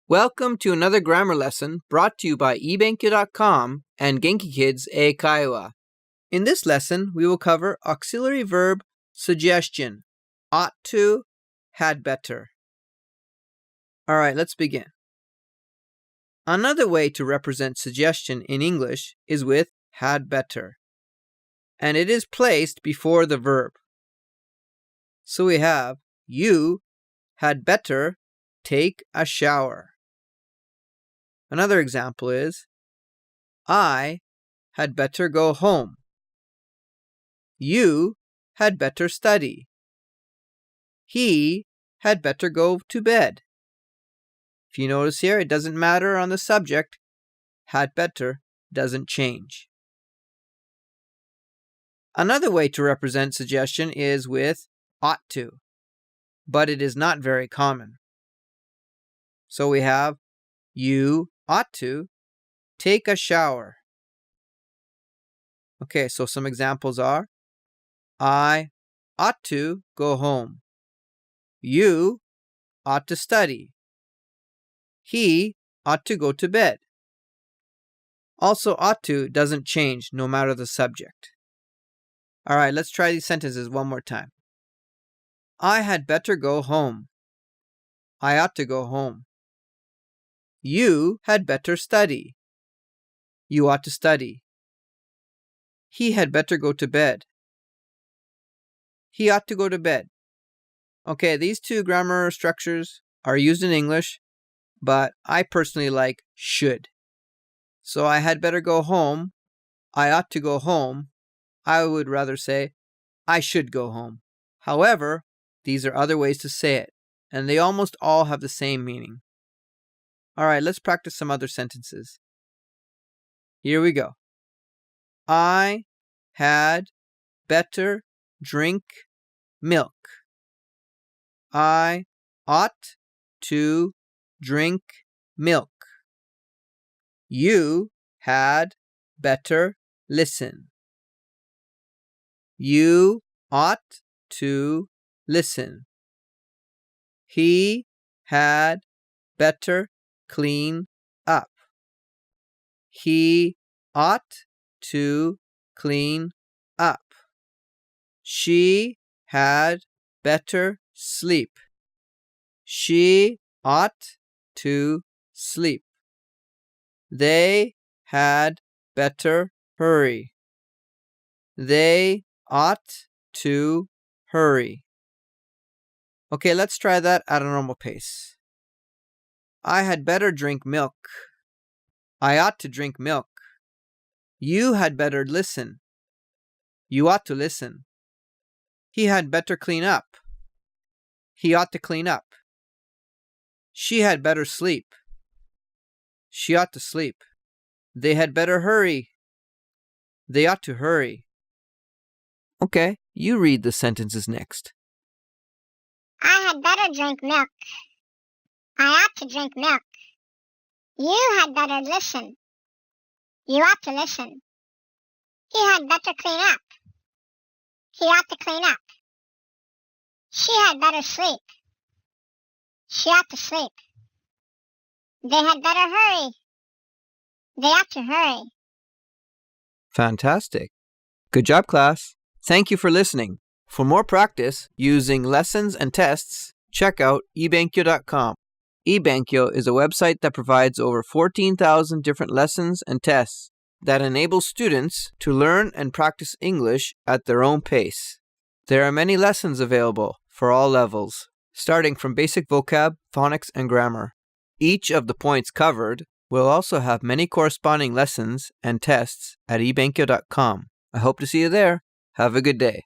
Welcome to another grammar lesson brought to you by eBenkyou.com and Genki Kids 英会話. In this lesson, we will cover auxiliary verb suggestion, ought to, had better. Alright, let's begin. Another way to represent suggestion in English is with had better, and it is placed before the verb. So we have, you had better take a shower. Another example is, I had better go home. You had better study. He had better go to bed. If you notice here, it doesn't matter on the subject. Had better doesn't change. Another way to represent suggestion is with ought to, but it is not very common. So we have, you ought to take a shower. Okay, so some examples are, I ought to go home. You ought to study. He ought to go to bed. Also, ought to doesn't change no matter the subject. All right, let's try these sentences one more time. I had better go home. I ought to go home. You had better study. You ought to study. He had better go to bed. He ought to go to bed. Okay, these two grammar structures are used in English, but I personally like should. So I had better go home. I ought to go home. I would rather say I should go home. However, these are other ways to say it, and they almost all have the same meaning. All right, let's practice some other sentences. Here we go. I had better drink milk. I ought to drink milk. You had better listen. You ought to listen. He had better clean up. He ought to clean up. She had better sleep. She ought to sleep. They had better hurry. They ought to hurry. Okay, let's try that at a normal pace. I had better drink milk. I ought to drink milk. You had better listen. You ought to listen. He had better clean up. He ought to clean up. She had better sleep. She ought to sleep. They had better hurry. They ought to hurry. Okay, you read the sentences next. I had better drink milk. I ought to drink milk. You had better listen. You ought to listen. He had better clean up. He ought to clean up. She had better sleep. She ought to sleep. They had better hurry. They ought to hurry. Fantastic. Good job, class. Thank you for listening. For more practice using lessons and tests, check out eBenkyou.com. eBenkyou is a website that provides over 14,000 different lessons and tests that enable students to learn and practice English at their own pace. There are many lessons available for all levels, starting from basic vocab, phonics, and grammar. Each of the points covered will also have many corresponding lessons and tests at eBenkyou.com. I hope to see you there. Have a good day.